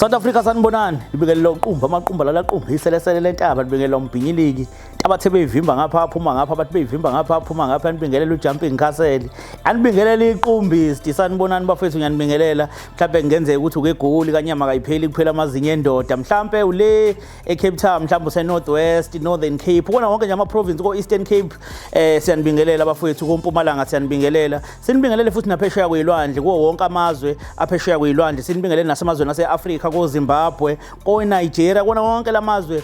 South Africa sanibonani libekele lo qumba amaqumba la qumba iselesele lentaba libekele umbhinyiliki abathe beyivimba ngapha aphuma ngapha abathi beyivimba ngapha aphuma ngapha anibingelela ujumping castle anibingelela iqumbi sanibonani bafethu ngiyanibingelela mhlawumbe ngenzeka ukuthi ukegoli kanyama kayipheli kuphela amazinyo endoda mhlawumbe ule eCape Town mhlawumbe useNorth West Northern Cape kona wonke nje ama province ko Eastern Cape siyanibingelela bafethu kompumalanga siyanibingelela sinibingelele futhi naphesheya kwilwandle kuwo wonke amazwe aphesheya kwilwandle sinibingelele nasemazweni aseAfrika ko Zimbabwe ko Nigeria kona wonke lamazwe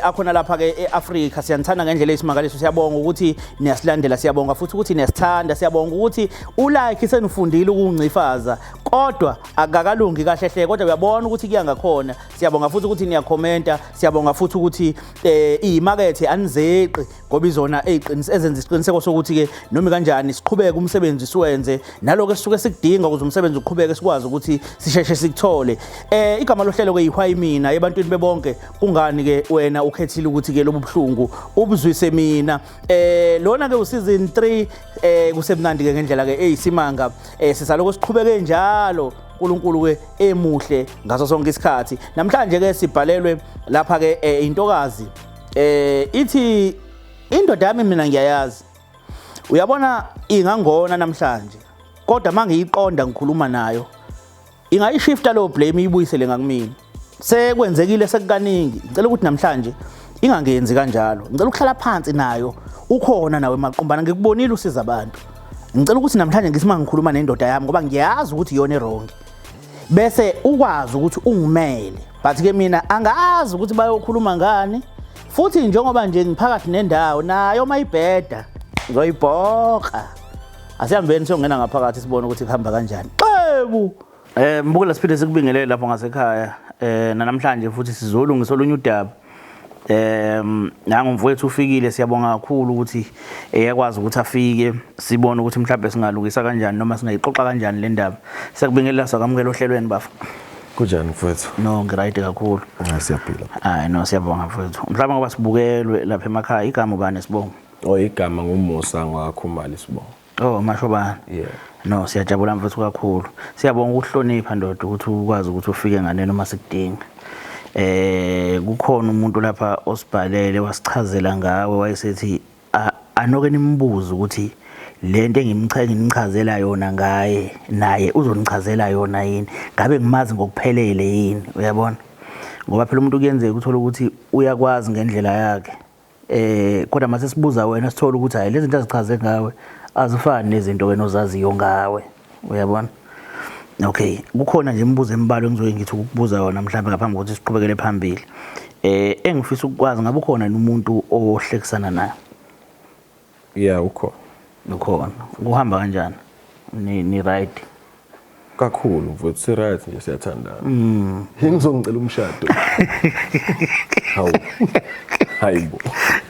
akhona lapha ke eAfrika siyanthanda ngendlela esimangaliso siyabonga ukuthi niyasilandela siyabonga futhi ukuthi niyasithanda siyabonga ukuthi ulike senifundile ukuncifaza kodwa akakalungi kahle hle kodwa uyabona ukuthi kuyangakhona siyabonga futhi ukuthi niyakhomenta siyabonga futhi ukuthi imarket anizeqi ngoba izona ezenza isiqiniseko sokuthi ke noma kanjani siqhubeke umsebenzi siwenze naloko esisuke sikudinga ukuze umsebenzi uqhubeke sikwazi ukuthi sisheshe sikuthole igama lohlelo ke yihwayi mina ebantwini bebonke kungani ke wena ukhethile ukuthi ke lobuhlungu ubuzwise mina lona ke useason 3 kusemnandi ke ngendlela ke eyisimanga sisaloko siqhubeke njalo uNkulunkulu ke emuhle ngaso sonke isikhathi namhlanje ke sibhalelwe lapha ke intokazi ithi indoda yami mina ngiyayazi uyabona ingangona namhlanje kodwa mangiyiqonda ngikhuluma nayo ingayishifta lo blame ibuyisele ngakumina sekwenzekile sekukaningi ngicela ukuthi namhlanje ingangenzi kanjalo ngicela ukuhlala phansi nayo ukhona nawe maqombana ngikubonile usiza abantu ngicela ukuthi namhlanje ngisima ngikhuluma nendoda yami ngoba ngiyazi ukuthi iyona wrong bese ukwazi ukuthi ungimele but ke mina angazi ukuthi bayokhuluma ngani futhi njengoba nje ngiphakathi nendawo nayo mayibheda ngizoyibhoqa asihambeni siyongena ngaphakathi sibone ukuthi kuhamba kanjani qebu mbukela siphinde sikubingelele lapho ngasekhaya namhlanje futhi sizolungisa olunye udaba nangu mfowethu ufikile siyabonga kakhulu ukuthi yakwazi ukuthi afike sibone ukuthi mhlawumbe singalungisa kanjani noma singayixoxa kanjani le ndaba siyakubingelela sakamukela ohlelweni bafu kunjani mfowethu no ngiright kakhulu siyaphila hayi no siyabonga mfowethu mhlawumbe ngoba sibukelwe lapha emakhaya igama ubani sibonga igama ngumusa ngwakhumali sibonga mashobana yeah no siyajabula mfowethu kakhulu siyabonga ukuhlonipha ndoda ukuthi ukwazi ukuthi ufike ngane noma sikudinga kukhona umuntu lapha osibhalele wasichazela ngawe wayesethi anoke nimbuzo ukuthi lento engimchazela yona ngaye naye uzonichazela yona yini ngabe ngimazi ngokuphelele yini uyabona ngoba phela umuntu kuyenzeka uthola ukuthi uyakwazi ngendlela yakhe kodwa mase sibuza wena sithola ukuthi hayi lezi zinto azichaze ngawe azifani nezinto wena ozaziyo ngawe uyabona okay kukhona nje imibuzo emibalo engizoke ngithi ukubuza yona mhlawumbe ngaphambi kokuthi siqhubekele phambili engifisa ukwazi ngabe ukhona umuntu ohlekisana naye yeah ukhona kuhamba kanjani ni right kakhulu mfowethu si right nje siyathandana ngizongicela umshado hayibo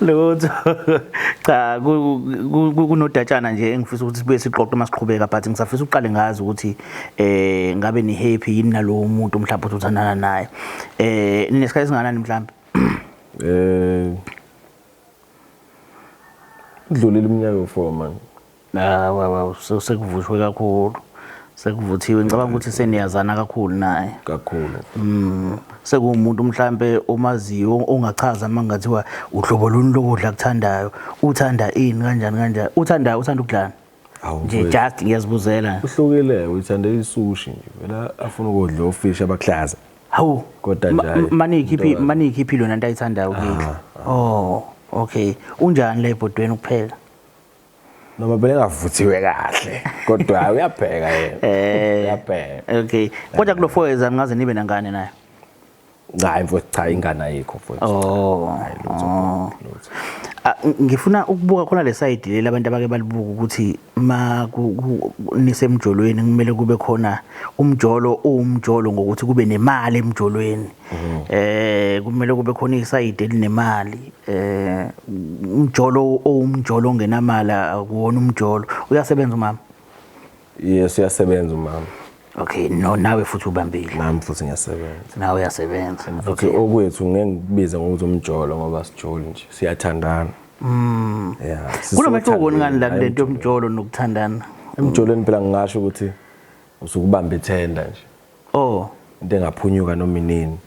lotho cha kunodatshana nje engifisa ukuthi sibe siqoqe masiqhubeka but ngisafisa uqale ngazi ukuthi ngabe ni happy yini nalowo muntu mhlawumbe uthi uthandana naye ninesikhathi singanani mhlawumbe udlulile iminyaka u4 man wow sekuvushwe kakhulu sekuvuthiwe ngicabanga ukuthi seniyazana kakhulu naye kakhulu sekumuntu mhlambe omaziyo ongachaza mangathiwa uhlobo luni lokudla kuthandayo uthanda ini kanjani uthanda ukudlana nje just ngiyazibuzela uhlukile uthanda isushi nje vela afuna ukudla ofish abaklaza hawu kodwa nje manikhiphi lona into ayithandayo ukudla okay unjani le ebhodweni ukuphela noma bele ngavuthiwe kahle kodwa uyabheka yena uyabheka okay kodwa kulo foyeza ngaze nibe nangane naye hayi mfowethu cha ingane ayikho mfowethu ngifuna ukubuka khona le side le labantu abake balibuka ukuthi nisemjolweni kumele kube khona umjolo ngokuthi kube nemali emjolweni kumele kube khona iside elinemali umjolo ongenamali akuwona umjolo uyasebenza umama yes uyasebenza umama okay no nawe futhi ubambile nami futhi ngiyasebenza nawe uyasebenza okay okwethu ngeke ngibize ngokuthi umjolo ngoba sijoli nje siyathandana yeah kunomehluko ngani la lento yomjolo nokuthandana emjolweni phela ngingasho ukuthi usukubamba ithenda nje into engaphunyuka noma inini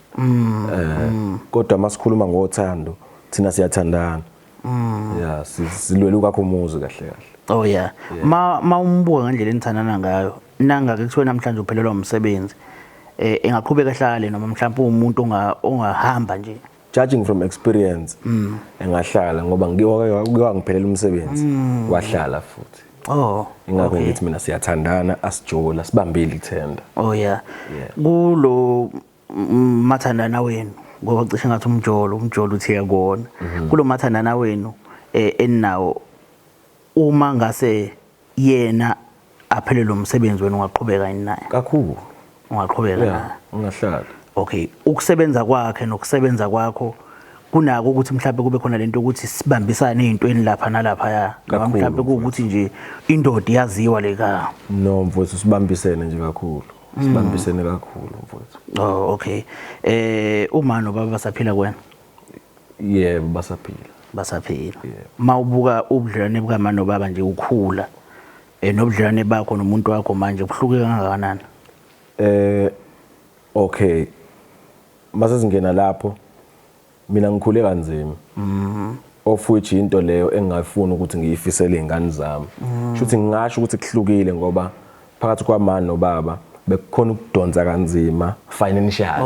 kodwa masikhuluma ngothando thina siyathandana yeah silwela kwakho umuzi kahle kahle oh yeah ma umbuka ngendlela enithandana ngayo nanga ke kuthiwa namhlanje uphelelwa umsebenzi engaqhubeka ehlale noma mhlawumbe umuntu ongahamba nje judging from experience engahlala ngoba ngiyangiphelela umsebenzi wahlala futhi ingakho ngithi mina siyathandana asijola sibambile ithenda oh yeah kulo mathandana wenu ngoba cishe ngathi umjolo uthi yakona kulo mathandana wenu eninawo uma ngase yena aphelele umsebenzi wenu ungaqhubeka yini naye kakhulu ungaqhubeka naye ungahlala okay ukusebenza kwakhe nokusebenza kwakho kunako ukuthi mhlawumbe kube khona lento ukuthi sibambisane ezintweni lapha nalapha ya noma mhlawumbe ukuthi nje indoda iyaziwa leka no mfowethu sibambisene nje kakhulu sibambisene kakhulu mfowethu oh okay uma nobaba basaphila kwena yebo basaphila mawubuka ubudlelwane bukaMama nobaba nje ukhula nobudlelwane bakho nomuntu wakho manje kuhluke kangakanani okay mase singena lapho mina ngikhule kanzima of which into leyo engingafuni ukuthi ngiyifisele izingane zami futhi ngingasho ukuthi kuhlukile ngoba phakathi kwaMama nobaba bekukhona ukudonsa kanzima financial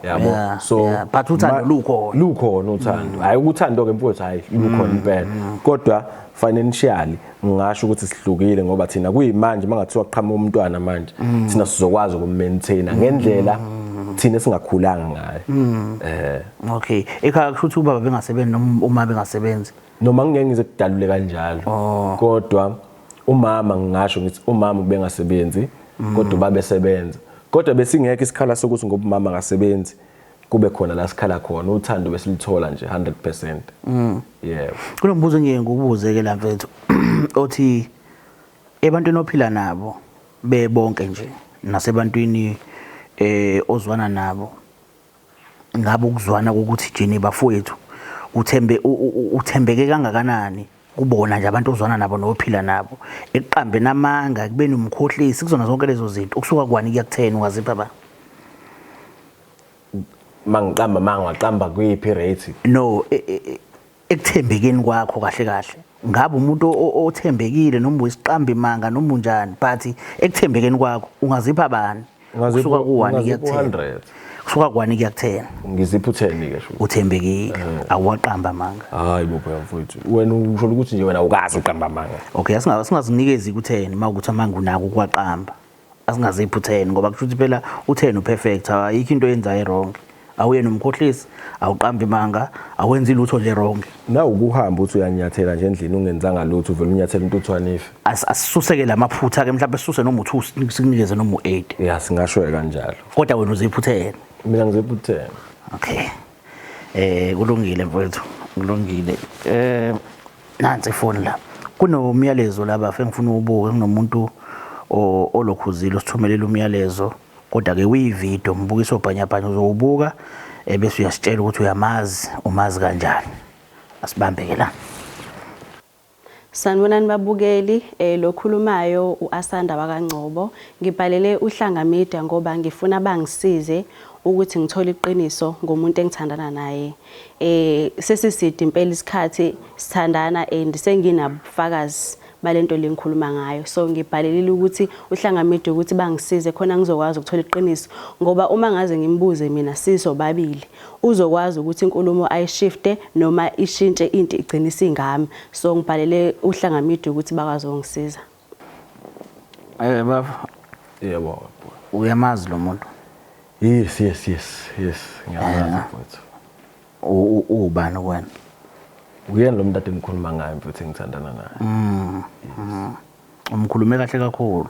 yabo so but uthando lukhona uthando hayi ukuthando ke mfowethu hayi lukhona impela kodwa financially ngisho ukuthi sihlukile ngoba thina kuyimanje mangathiwa qhamuka umntwana manje thina sizokwazi ukummaintaina ngendlela thina singakhulanga ngayo okay ekhaya kusho ukuthi ubaba bengasebenzi noma uma bengasebenzi noma ngeke ngize kudalule kanjalo kodwa umama ngisho ngithi umama bengasebenzi kodwa babesebenza kodwa besingeke isikhala sokuthi ngoba umama akasebenzi kube khona la sikhala khona uthando besilithola nje 100% yebo kunombuzo ngeke ngikubuze ke la mfethu othi ebantwini ophila nabo bebonke nje nasebantwini ozwana nabo ngabe ukuzwana ukuthi jini bafowethu uthembeke kangakanani kubona nje abantu ozwana nabo nophila nabo eqambe namanga kube nomkhohlisi kuzona zonke lezo zinto ukusuka kwani kuyakuthena ungazipha ba mangiqamba mangaqamba kuyiphi rate no ekuthembekeni kwakho kahle kahle ngabe umuntu othembekile noma uyisiqambi manga noma unjani but ekuthembekeni kwakho ungazipha bani kusuka kuwani kuyakuthena kusuka kwani kuyakuthena ngizipha u10 ke sho uthembekile awuwaqamba manga hayi bo mfowethu wena usho ukuthi nje wena ukazi uqamba manga okay asingazinikezi ku10 mawukuthi amanga unako ukwaqamba asingazipha u10 ngoba kusho ukuthi phela u10 uperfect ayikho into yenzayo wrong awuye nomkhohlisi awuqambi manga awenzi lutho nje wrong na ukuhamba uthi uyanyathela nje endlini ungenzanga lutho uvela unyathela intuthwane ife asisuseke lamaphutha ke mhlawumbe sisuse noma u2 sikunikeze noma u8 yeah singasho kanjalo kodwa wena uzipha u10 mina ngizipha u10 okay kulungile mfowethu kulungile nansi ifoni la kunomyalezo la bafe ngifuna ubuke kunomuntu olokhuzile usithumelela umyalezo kodwa ke uyivideo umbukiso bhanyabhanya uzowubuka bese uyasitshela ukuthi umazi kanjani asibambeke la Sanibonani babukeli lokhulumayo uAsanda wakaNgcobo ngibhalele uhlanga media ngoba ngifuna bangisize ukuthi ngithole iqiniso ngomuntu engithandana naye sesiside impela isikhathi sithandana and senginabufakazi balento lengikhuluma ngayo so ngibhalelile ukuthi uhlanga media ukuthi bangisize khona ngizokwazi ukuthola iqiniso ngoba uma ngaze ngimbuze mina sisobabili uzokwazi ukuthi inkulumo ayishifte noma ishintshe into igcinisa ingami so ngibhalele uhlanga media ukuthi bakwazi ukungisiza baba yebo uyamazi lo muntu yes ngiyamazi mfowethu ubani wena uyena lo muntu ade ngikhuluma ngaye mfowethu engithandana naye umkhulume kahle kakhulu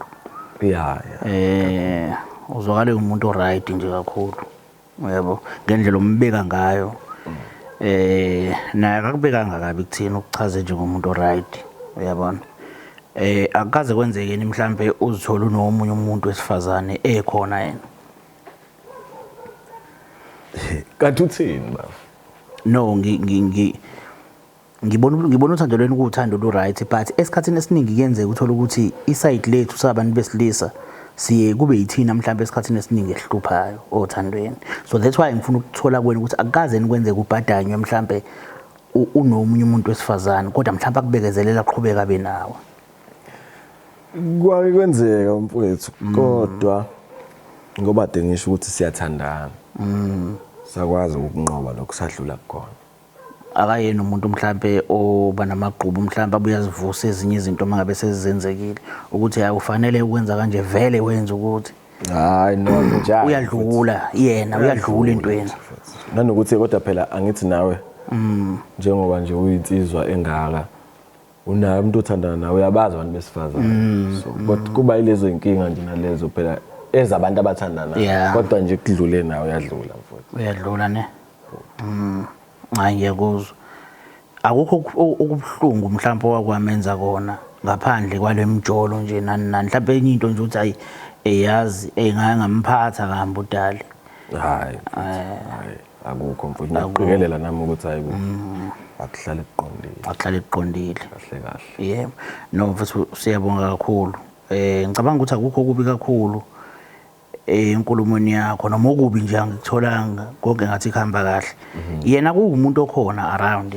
uzwakale umuntu oright nje kakhulu yebo ngendlela umbeka ngayo naye akakubekanga kabi kuthina ukuchaze nje ngomuntu oright uyabona akaze kwenzeke ni mhlambe uzithola unomunye umuntu wesifazane ekhona yena kanti uthini baba no ngibona uthando lweni kuthando lo right but esikhathini esiningi kuyenzeka uthola ukuthi iside lethu sabantu besilisa siye kube yithina mhlawumbe esikhathini esiningi esihluphayo othandweni. So that's why ngifuna ukuthola kwena ukuthi akukaze nikwenzeke ubhadanywe mhlawumbe unomunye umuntu wesifazane kodwa mhlawumbe akubekezelela aqhubeka benawe. Kwake kwenzeka mfowethu kodwa ngoba ade ngisho ukuthi siyathandana. Sakwazi ukunqoba lokusadlula khona. Akayena umuntu mhlawumbe oba namagqubu mhlawumbe abuyazivusa ezinye izinto mangabe sezenzekile ukuthi hayi ufanele ukwenza kanje vele wenza ukuthi hayi no njalo uyadlula yena uyadlula entweni nanokuthi kodwa phela angithi nawe njengoba nje uyinsizwa engaka unayo umuntu othandana nawe uyabazi abantu besifazane so but kuba ilezo inkinga nje nalezo phela ezabantu abathandana kodwa nje kudlule nawe uyadlula mfowethu uyadlula ne hayi ngiyakuzwa akukho okubuhlungu mhlawumbe owakwamenza kona ngaphandle kwalemjolo nje nani mhlawumbe enye into nje uthi ayi eyazi engake ngamphatha kambe udali hayi akukho mfowethu ngiqikelela nami ukuthi hayi akuhlale eqondile kahle kahle yebo no mfowethu siyabonga kakhulu ngicabanga ukuthi akukho kubi kakhulu enkulumweni yakho noma okubi nje angitholanga konke ngathi khamba kahle yena kuumuntu okhona around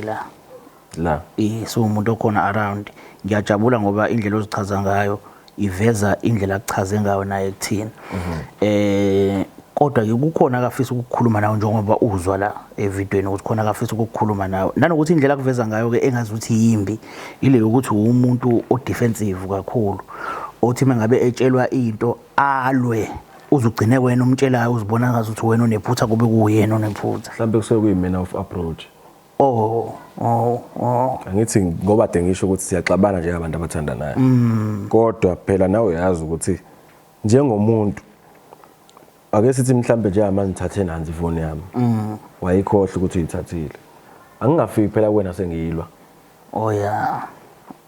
la so umuntu okhona around ngiyajabula ngoba indlela ozichaza ngayo iveza indlela akuchaze ngayo naye kuthina kodwa ke kukhona akafisa ukukhuluma nawe njengoba uzwa la evidweni ukuthi khona akafisa ukukhuluma nawe nanokuthi indlela akuveza ngayo ke engazi ukuthi yimbi ile ukuthi umuntu odefensive kakhulu othi mengabe etshelwa into alwe uzugcine wena umtshelayo uzibona ngathi uthi wena onephutha kube kuyena onephutha mhlambe kusuke kuyimena of approach angithi ngoba ade ngisho ukuthi siyaxabana nje abantu abathandanayo kodwa phela nawe uyazi ukuthi njengomuntu ake sithi mhlambe nje manje ngithathe nanzi ifoni yami wayikhohle ukuthi uyithathile angingafiki phela kuwena sengiyilwa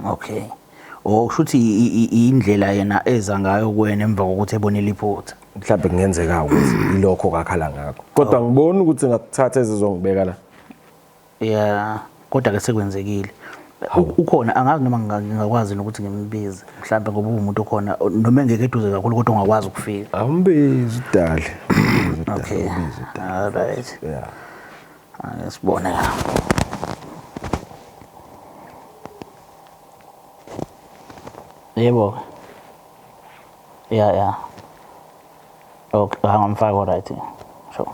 okay ushuthi indlela yena eza ngayo kuwena emva kokuthi ebonile iphutha mhlambe kungenzeka ukuthi ilokho kakhala ngakho kodwa ngibona ukuthi ngakuthatha ezizongibeka la kodwa ke sekwenzekile ukhona angazi noma ngingakwazi ukuthi ngimbize mhlambe ngoba umuntu okhona noma engeke eduze kakhulu kodwa ungakwazi ukufika awumbizi udale okay alright sibone yebo okay ngamfaka right sure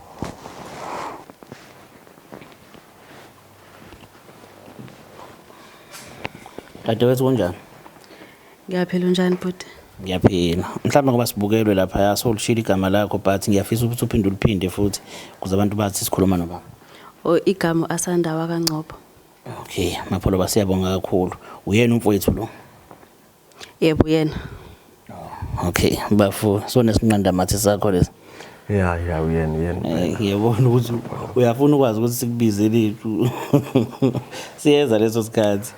Kade wethu kunjani? Ngiyaphila unjani bhuti? Ngiyaphila. Mhlawumbe ngoba sibukelwe lapha yasolishila igama lakho but ngiyafisa ukuthi uphinde uliphinde futhi kuze abantu bathi sikhuluma noma. Igama Asandawa kaNgcobo. Okay, mapholo basiyabonga kakhulu. Uyena umfowethu lo? Yebo yena. Okay, bafu so nesinqanda mathi sakho lesi. uyena. Ngiyabona ukuthi uyafuna ukwazi ukuthi sikubize lethu. Siyeza leso sikhathi.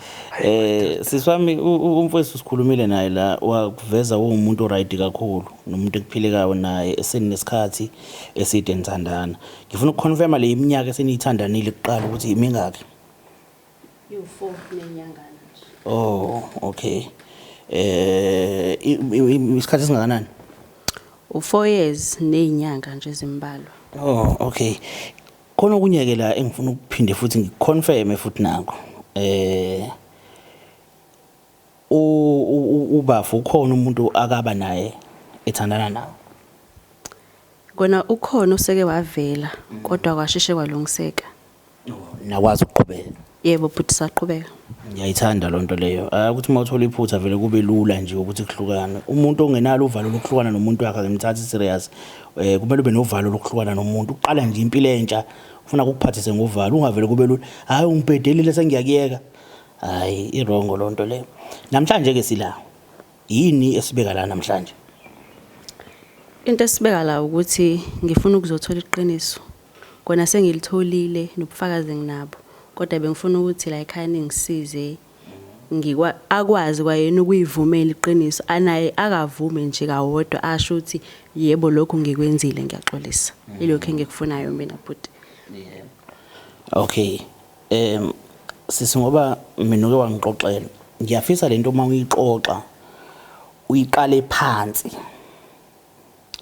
Siswami umfowethu sikhulumile naye la wakuveza umuntu oright kakhulu nomuntu ekuphilekayo naye eseninesikhathi eside nithandana. Ngifuna ukuconfirma le iminyaka esenithandanile kuqala ukuthi imingaki? You4 nenyanga nje. Okay. Isikhathi singakanani? 4 years nezinyanga nje ezimbalwa. Okay. Khona okunyeke la engifuna ukuphinde futhi ngiconfirm futhi nako. Ubafu ukhona umuntu akaba naye ethandana nawe. Kona ukhona useke wavela kodwa kwasheshe kwalungiseka. Nakwazi ukuqhubeka. Yebo futhi saqhubeka. Ngiyayithanda lonto leyo. Ukuthi mawuthola iphutha vele kube lula nje ukuthi kuhlukane. Umuntu ongenalo uvalo lokuhlukana nomuntu wakhe ngemthathi serious. Kumele ube novalo lokuhlukana nomuntu. Uqala nje impilo entsha ufuna ukuphathise ngovalo ungavele kube lula. Hayi ungibhedelile sengiyakiyeka. Hayi irongo lonto leyo. Namhlanje ke sila. Yini esibeka la namhlanje? Into esibeka la ukuthi ngifuna ukuzothola iqiniso. Kona sengilitholile nobufakazi nginabo. Kodwa bengifuna ukuthi la ekhaya ngisize akwazi kwayena ukuyivumela iqiniso anaye akavume nje kawodwa asho ukuthi yebo lokho ngikwenzile ngiyaxolisa ilokho engikufunayo mina bhuti. Okay. Sisi ngoba mina uke wangixoxela ngiyafisa lento uma uyixoxa uyiqale phansi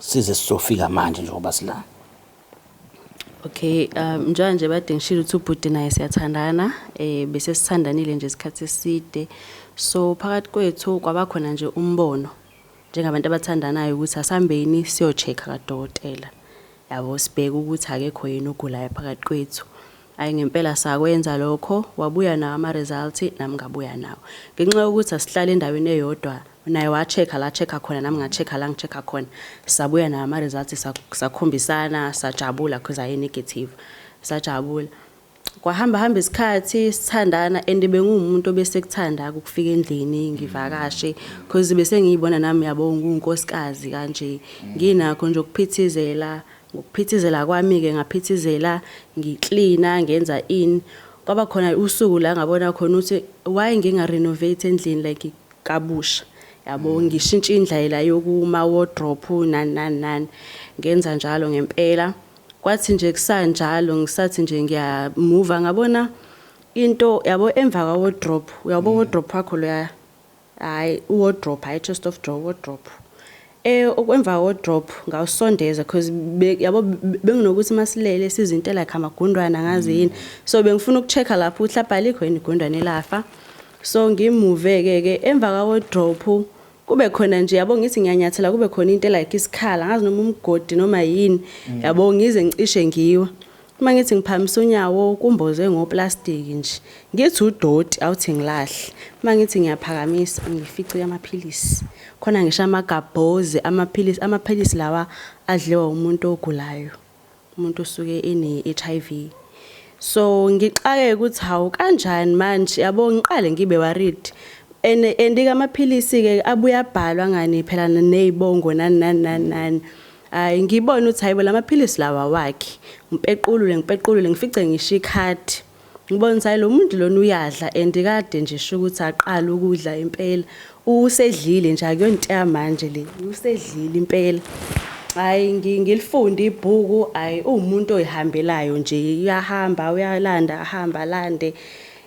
size sizofika manje njengoba sila. Okay, nje bade ngishilo ukuthi ubhuti naye siyathandana, bese sithandanile nje isikhathi eside. So phakathi kwethu kwaba khona nje umbono njengabantu abathandanayo ukuthi asambeni siyochecka kadokotela. Yabo sibheke ukuthi akekho yini ogulayo phakathi kwethu. Ayi ngempela sakwenza lokho, wabuya nawo ama results nami ngabuya nawo. Ngenxa yokuthi asihlala endaweni eyodwa, naye wachecka la checka khona nami ngachecka la ngichecka khona. Sabuya nawo ama results sakhombisana, sajabula because ayi negative. Sajabula. Kwahamba isikhathi sithandana and bengumuntu obese kuthanda ukufika endlini ngivakashe because bese ngiyibona nami yabo ngunkosikazi kanje. Nginakho nje ukuphithizela. Ngokuphithizela kwami ke ngaphithizela ngicleana ngenza in kwaba khona usuku la ngabona khona ukuthi why nginga renovate endlini like kabusha yabo ngishintsha indlela yokuma wardrobe nani ngenza njalo ngempela kwathi nje kusanjalo ngisathi nje ngiya move ngabona into yabo emva kwa wardrobe uyabo wardrobe wakho lo hayi wardrobe hayi chest of drawer wardrobe okwemva wardrobe ngawusondeza because yabo benginokuthi masilele sizinto like amagundwana ngazi yini so bengifuna ukuchecka lapho uhlapha likho yini igundwane lafa so ngimove ke emva kwa wardrobe kube khona nje yabo ngithi ngiyanyathela kube khona into like isikhala ngazi noma umgodi noma yini yabo ngize ngicishe ngiwa uma ngithi ngiphamisa unyawo kumboze ngoplastic nje ngithi udoti awuthi ngilahle uma ngithi ngiyaphakamisa ngifice amaphilisi khona ngisho amagabhozi amaphilisi lawa adliwa umuntu ogulayo umuntu osuke ene HIV so ngiqake ukuthi hawu kanjani manje yabo ngiqale ngibe worried endika amaphilisi ke abuya abhalwa ngani phela nezibongo nani ngibona ukuthi hayibo lamaphilisi lawa wakhe ngipequlule ngifice ngisho ikhadi ngibona ukuthi lo muntu lona uyadla endikade nje sho ukuthi aqala ukudla impela usedlile nje akuyonto manje le usedlile impela hayi ngilifunda ibhuku hayi umuntu oyihambelayo nje uyahamba uyalanda ahamba lande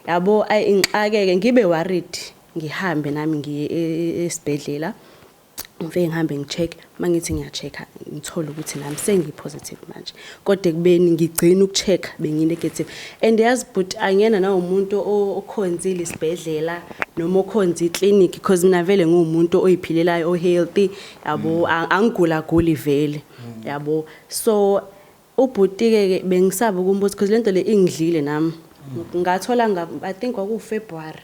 yabo ngixakeke ngibe worried ngihambe nami ngiye esibhedlela ngifike ngihambe ngicheck mangithi ngiyachecka ngithola ukuthi nami sengipositive manje kodwa kubeni ngigcina ukuchecka benginegative and yazi but angena na umuntu okhonzile isibhedlela noma okhonza iclinic because mina vele ngumuntu oyiphilelayo healthy yabo angigula guli vele yabo so ubhuti ke bengisaba ukumbuza because lento le ingidlile nami ngathola I think kwaku February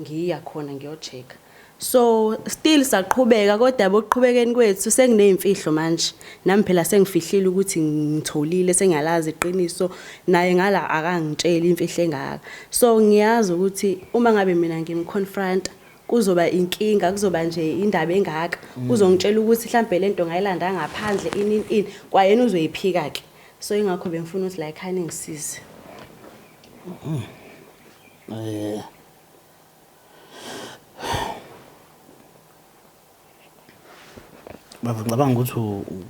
ngiya khona ngiyochecka so still saqhubeka kodwa bokuqhubekeni kwethu senginezimfihlo manje nami phela sengifihlile ukuthi ngitholile sengiyalazi iqiniso naye ngala akangitshela imfihlo engaka so ngiyazi ukuthi uma ngabe mina ngimconfront kuzoba inkinga kuzoba nje indaba engaka uzongitshela ukuthi mhlambe lento ngayilanda ngaphandle ini kwayena uzoyiphika ke so ingakho bengifuna ukuthi like khani ngisize Ngicabanga ukuthi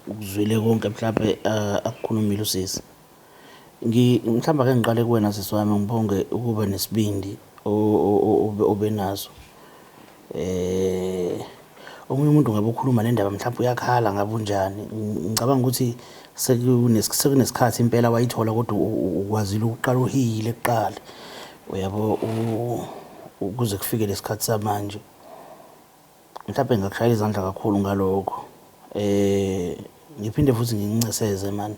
ukuzwile konke mhlawumbe akukhulumile usisi. Mhlawumbe ake ngiqale kuwena sisi wami ngibonge ukuba nesibindi obenazo. Omunye umuntu ngabe ukhuluma le ndaba mhlawumbe uyakhala ngabe unjani. Ngicabanga ukuthi sekunesikhathi impela wayithola kodwa ukwazile ukuqala uhile kuqala. Uyabo ukuze kufike lesikhathi samanje. Mhlawumbe ngakushaya izandla kakhulu ngalokho. Ngiphinde futhi nginceseze man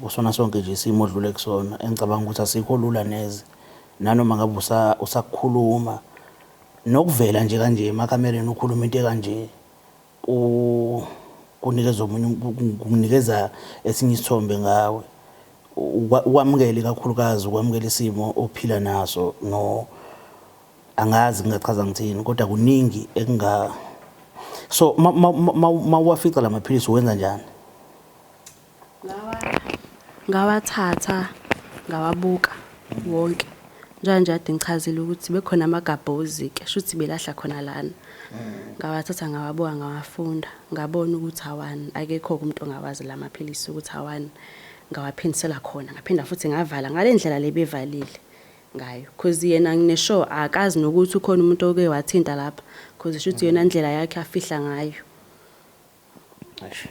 kusona sonke nje isimo odlule kusona engicabanga ukuthi asikho lula neze nanoma ngabe usakukhuluma nokuvela nje kanje emakamereni ukhuluma into kanje kunikeza omunye kunikeza esinye isithombe ngawe ukwamukele kakhulukazi ukwamukela isimo ophila naso no angazi ngingachaza ngithini kodwa kuningi ekunga so mawafica lamaphilisi wenza njani ngawathatha ngawabuka wonke njanje ade ngichazile ukuthi bekhona amagabhozi ke shuthi belahla khona lana ngawathatha ngawabuka ngawafunda ngabona ukuthi awani akekho umuntu ongawazi lamaphilisi ukuthi awani ngawaphindisela khona ngaphinda futhi ngavala ngalendlela lebevalile ngayo because yena nginesho akazi nokuthi ukhona umuntu oke wathinta lapha because shuthi yena indlela yakhe afihla ngayo Eish.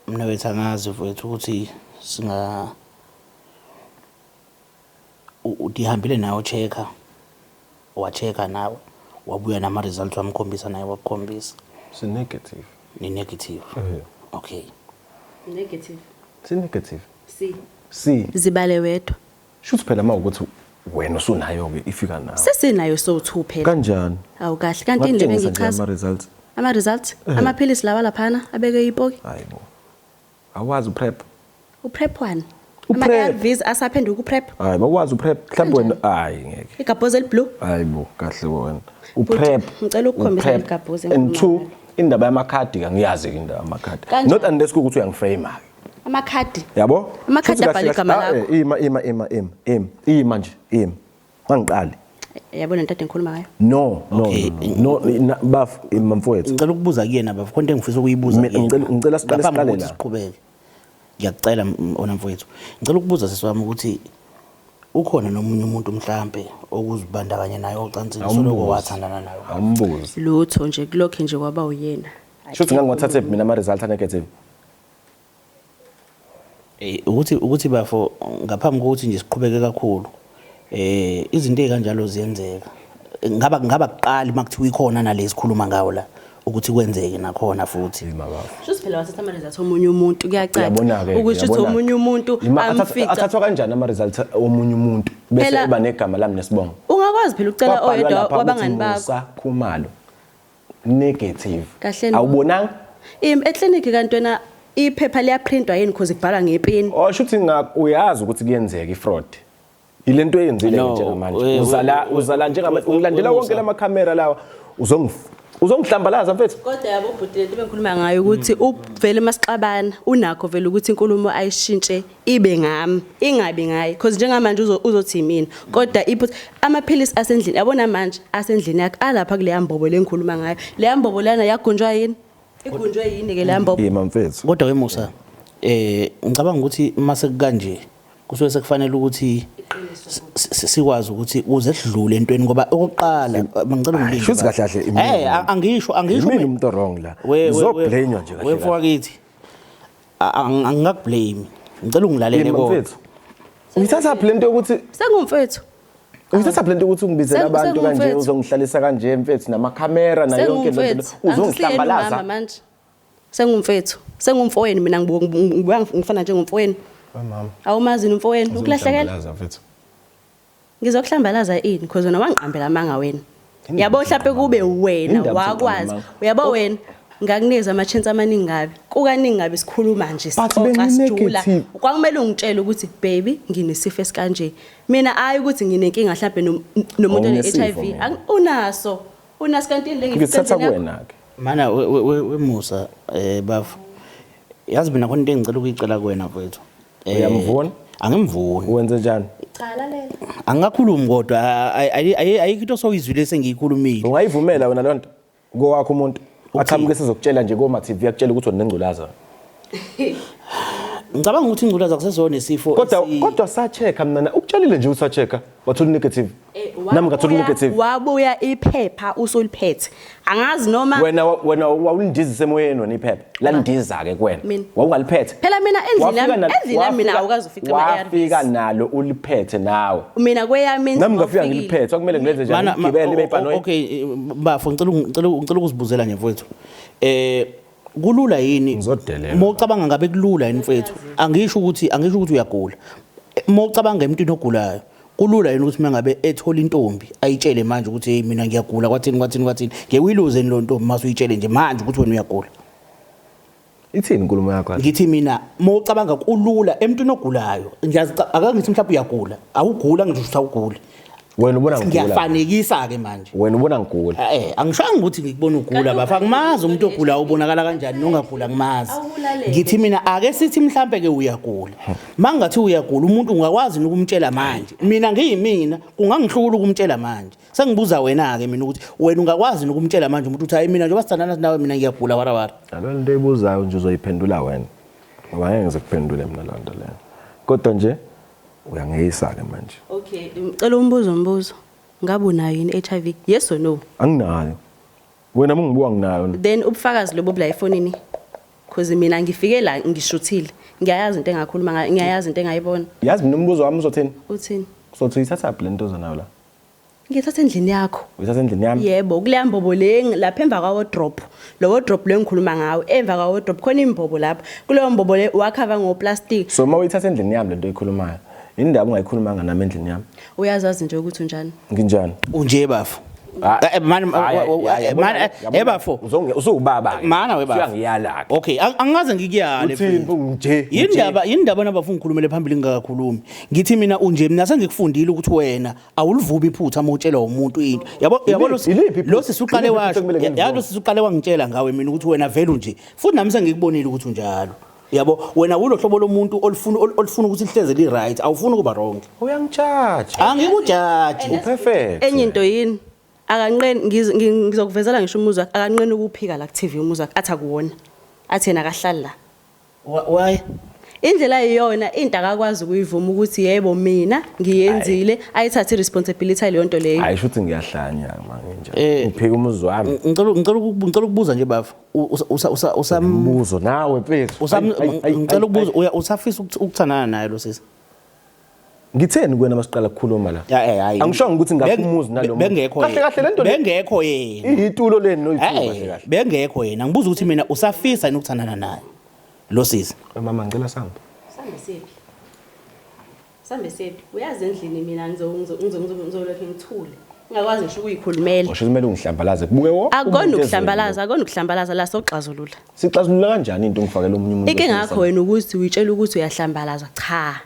Mina wethu angazi mfowethu ukuthi singa udihambile nayo checker wa-checker nawe wabuya nama results wamkhombisa naye wakukhombisa si negative ni negative okay Negative. si negative C. Zibale wedwa. shuthi phela mawukuthi wena usunayo ke ifika nawe Sesinayo so2 phela. kanjani Awu kahle kanti indlebe ngichaza. ama results Ama results amaphilisi lawa laphana abeke ipoki. hayibo awazi uprep Uprep 1. Uprep. Ama ARVs asaphenduka uprep. hayi bawazi uprep mhlawumbe wena hayi ngeke Igabhoze blue. hayibo kahle wena uprep ngicela ukukhombisa igabhoze and two indaba yamakhadi angiyazi indaba yamakhadi Kanjani? not unless ukuthi uyangiframe ke Amakhadi. yabo Amakhadi Futhi abhalwe igama kahle- lakho. ima nje mangiqali Yabona into engikhuluma ngayo. no Okay. baf mfowethu ngicela ukubuza kuyena baba khona engifisa ukuyibuza ngicela siqale Ngaphambi kokuthi la siqhubeke ngiyakucela ona mfowethu ngicela ukubuza sisiwami ukuthi ukhona nomunye umuntu mhlambe okuzibandakanya naye ocansini soloko wathandana nayo ambuzi Lutho nje kulokho nje kwaba uyena. shothi ngangwathathe mina ama results negative ukuthi bafo ngaphambi kokuthi nje siqhubeke kakhulu izinto ezikanjalo ziyenzeka ngaba kuqali makuthiwa ikhona nalezi khuluma ngawo la ukuthi kwenzeke nakhona futhi Shuthi phela wathatha ama results omunye umuntu kuyacaca Uyabona-ke, ukuthi uthi uyabona-ke. omunye umuntu amfica. athathwa kanjani ama results omunye umuntu bese Phela- eba negama lami nesibongo Ungakwazi phela ukucela Kwabhalwa oyedwa lapha wabangani ukuthi bakho. Musa Khumalo negative Kahle no. awubonanga Eclinic kanti wena iphepha liyaprintwa yini because kubhalwa ngepeni. oshuthi uyazi ukuthi kuyenzeka ifraud ilento eyenzile No, njengamanje uzala njengamanje ungilandela wonke lamakhamera lawa uzongihlambalaza mfethu Kodwa yabo ubhuti lento bengikhuluma ngayo ukuthi uvele masixabana unakho vele ukuthi inkulumo ayishintshe ibe ngami ingabi ngayi because njengamanje uzothi mina kodwa amaphilisi asendlini yabona manje asendlini yakhe alapha kule yambobo lengikhuluma ngayo le yambobo lana yagunjwa yini igunjwe yini ke le yambobo yima mfethu kodwa ke Musa ngicabanga ukuthi mase kanje kusuke sekufanele ukuthi sikwazi ukuthi uze sidlule entweni ngoba okokuqala ngicela ungilinde shuthi kahle kahle angisho mina umuntu wrong la uzoblame nje kahle wefo kithi angingakublame ngicela ungilalele yima kodwa mfethu ngithatha plento yokuthi sengumfethu ngithatha plento yokuthi ungibizela abantu kanje uzongihlalisa kanje mfethu namakhamera na yonke lento uzongihlambalaza manje sengumfethu sengumfowenu mina ngifana njengomfowenu mama awumazi umfowenu ukulahlekela mfethu ngizokuhlambalaza ini because wena wangiqambela amanga wena yabo mhlawumbe kube wena Indaba wakwazi amanga. uyabo wena ngakunikeza ama chance amaningi ngabi kukaningi ngabi sikhuluma nje But sixoxa sijula bengine-negative. kwakumele ungitshele ukuthi baby nginesifo esikanje mina ayi ukuthi nginenkinga mhlawumbe nomuntu Awunesifo, ne-HIV mina. unaso kanti le ngithatha kuwena ke mana wemusa bafu yazi mina khona into engicela ukuyicela kuwena mfowethu Uyamvuna? angimvuni wenze njani cha lalela angakhulumi kodwa ayikho into soyizwile sengiyikhulumile ungayivumela wena lonto kowakho umuntu aqhamuke sizokutshela nje ko TV yakutshela ukuthi unengculaza ngicabanga ukuthi ingculaza kusesona nesifo kodwa sachecka mina ukutshelile nje usachecka wathola negative nami ngathola negative wabuya iphepha usuliphethe angazi noma wena wawulindiza semoyeni wena iphepha landiza ke kuwena Mina. wawungaliphethe phela mina endlini mina awukazi ufica wafika nalo uliphethe nawe mina kweyami nami ngafika ngiliphethe akumele ngilenze njani ngigibele ibe ibhanoyi okay bafo ngicela ukuzibuzela nje mfowethu kulula yini Ngizodelela. mawucabanga ngabe kulula yini mfowethu angisho ukuthi uyagula mawucabanga emntwini ogulayo kulula yini ukuthi mangabe ethola intombi ayitshele manje ukuthi hey mina ngiyagula kwathini ngiyawiluze lo ntombi mase uyitshele nje manje ukuthi wena uyagula ithini inkulumo yakho ngithi mina mawucabanga kulula emntwini ogulayo ngiyazi akangithi mhlawumbe uyagula awugula ngisho ukuthi awuguli wena ubona ngigula ngiyafanekisa ke manje wena ubona ngigula angishanga ukuthi ngikubona ugula bafa angimazi umuntu ogula ubonakala kanjani nongagula ngimazi ngithi mina ake sithi mhlambe ke uyagula mangathi uyagula umuntu ungakwazi ukumtshela manje mina ngiyimina kungangihlula ukumtshela manje sengibuza wena ke mina ukuthi wena ungakwazi ukumtshela manje umuntu uthi hayi mina njengoba sithandana nawe mina ngiyagula warawara nalo nto ebuzayo nje uzoyiphendula wena ngoba ngeke ngizokuphendule mina lonto leyo kodwa nje uyangeyisa ke manje okay ngicela umbuzo ngabe unayo yini HIV yes or no anginayo Wena mungibuka nginayo. Then ubufakazi lobo bula efonini. Because mina ngifike la ngishuthile. Ngiyayazi into engakhuluma ngayo, ngiyayazi into engayibona. Yazi mina umbuzo wami uzothini? Uthini? Sothi ithatha phi lento zanayo la? Ngithatha endlini yakho. Uyithatha endlini yami? Yebo, kuleya mbobo le lapha emva kwa wardrobe. Lo wardrobe le ngikhuluma ngawo, emva kwa wardrobe khona imbobo lapha. Kuleyo mbobo le wakhava ngoplastic. So mawuyithatha endlini yami lento oyikhulumayo. Indaba ungayikhulumanga nami endlini yami. Uyazazi nje ukuthi unjani. Nginjani? Unje bafo. Man ebafo usubaba mana webafo uyangiyala ke. Okay, angaze ngikuyale Uthini unje? Yindaba nabafuna ukukhulumela phambili ngakakhulumi. Ngithi mina unje mina sengikufundile ukuthi wena awulivubi iphutha mawutshela umuntu into. Yabo lo sisuqale washo. Lo sisuqale wangitshela ngawe mina ukuthi wena vele unje. Futhi nami sengikubonile ukuthi unjalo. Yabo wena ulohlobo lomuntu olufuna ukuthi lihleze li right, awufuni kuba wrong. Uyangijudge. Angikujaji. Uperfect. Enye into yini? Akanqeni ngizokuvezela ngisho umuzi wakhe akanqeni ukuphika la ku TV umuzi wakhe athi akuwona. Athi yena akahlali la. Why? Indlela iyona into akakwazi ukuyivuma ukuthi yebo mina ngiyenzile ayithathe responsibility leyo nto leyo. Hayi shuthi ngiyahlanya manje. Uphika umuzi wami. Ngicela ukubuza nje bafo. Usambuzo nawe mfethu. Ngicela ukubuza usafisa ukuthandana naye lo sisi. Ngitheni kuwena masiqala ukukhuluma la? Hayi. Angishongo ukuthi ngakumuzi nalo muntu. Bengekho kahle kahle lento bengekho yena. Ihitulo leni noyifuba kahle kahle. Bengekho yena. Ngibuza ukuthi mina usafisa yini ukuthandana naye? Lo sisi. Mama ngicela sambe. Sambe sephi. Uyazi endlini mina ngizolokho ngithule. Ngingakwazi ngisho ukuyikhulumela. Ngisho kumele ungihlambalaze kubuke wonke. Akona ukuhlambalaza la soxazulula. Sixazulula kanjani into ngifakela omunye umuntu? Ike ngakho wena ukuthi uyitshela ukuthi uyahlambalaza cha.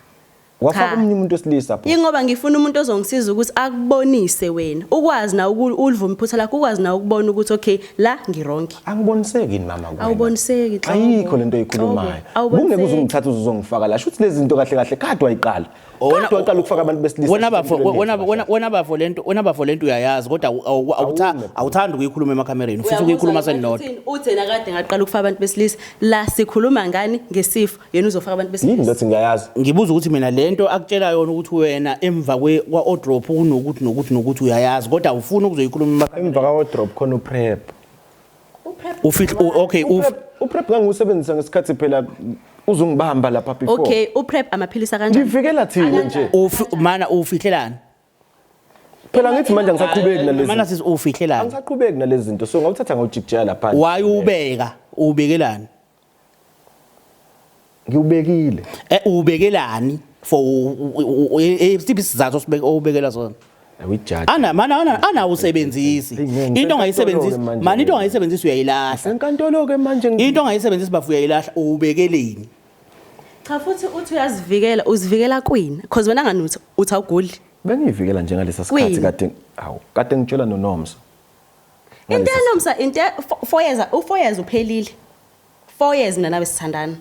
Wafaka omunye umuntu wesilisa pho. Ingoba ngifuna umuntu ozongisiza ukuthi akubonise wena. Ukwazi na ulivuma iphutha lakho, ukwazi na ukubona ukuthi okay la ngironke. Angiboniseki yini mama kuwena? Awuboniseki xa. Ayikho lento oyikhulumayo. Ungeke uzungithatha uzongifaka la. Shuthi lezi zinto kahle kahle kade wayiqala. Kade waqala ukufaka abantu besilisa. Wena bafo lento uyayazi kodwa awuthanda ukuyikhuluma emakamereni. Ufisa ukuyikhuluma senodwa. Uthena kade ngaqala ukufaka abantu besilisa. La sikhuluma ngani ngesifo yena uzofaka abantu besilisa. Yini ngathi ngiyayazi. Ngibuza ukuthi mina lento akutshela yona ukuthi wena emva kwa wardrobe kunokuthi uyayazi kodwa awufuni ukuzoyikhuluma emakamereni. Emva kwa wardrobe khona uprep. Okay, uprep ngangusebenzisa ngesikhathi phela uzungibamba lapha before. Okay, uprep amaphilisi kanjani? Ngivikela thina nje. Mana ufihlelana. Phela ngithi manje ngisaqhubeki nalezi. Mana sisi ufihlelana. Angisaqhubeki nalezi zinto. So ngawuthatha ngojikjela lapha. Why ubekelani? Ngiubekile. Ubekelani for isiphi isizathu obekela sona? Uyijudge. Ana usebenzisi. Into ongayisebenzisi, manje into ongayisebenzisi uyayilahla. Senkantolo ke manje into ongayisebenzisi bafu uyayilahla ubekeleni. Cha futhi uthi uyazivikela, uzivikela kwini? Because wena nganuthi uthi awuguli. Bengiyivikela nje ngalesa sikhathi kade ngitshela noNomsa. Into yaNomsa into 4 years uphelile. 4 years mina nawe sithandana.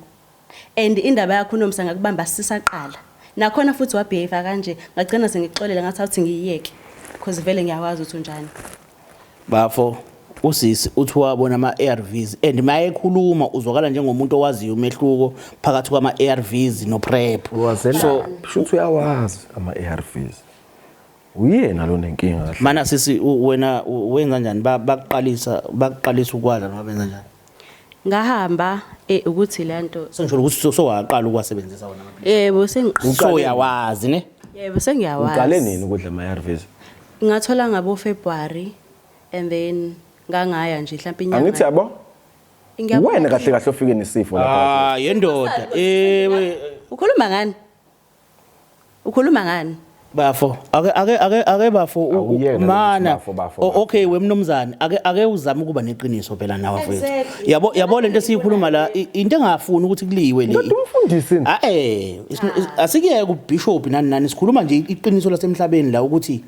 And indaba yakho uNomsa ngakubamba sisaqala. Nakhona futhi wabehave kanje ngagcina sengixolele ngathi awuthi ngiyiyeke because vele ngiyakwazi ukuthi unjani. Bafo usisi uthi wabona ama-ARVs and maye ekhuluma uzwakala njengomuntu owaziyo umehluko phakathi kwama-ARVs noPrep. So shuthi uyawazi ama-ARVs. Uyena lo nenkinga kahle. Mana sisi wena wenza kanjani baqalisa ukwadla noma benza kanjani? Ngahamba ukuthi lento sengisho ukuthi sowaqala ukuwasebenzisa wona amaphilisi. Yebo so uyawazi ne? Yebo sengiyawazi. Uqale nini ukudla ama-ARVs? Ngathola ngabo February and then ngangaya nje mhlawumbe inyanga. Angithi yabo? Wena kahle kahle ofike nesifo lapha. Yendoda ukhuluma ngani? Bafo ake bafo mana okay wemnomzana ake uzama ukuba neqiniso phela nawe mfethu yabo lento esiyikhuluma la into engafuni ukuthi kuliwe le umfundisi asikuyeke kubishop nani sikhuluma nje iqiniso lasemhlabeni la ukuthi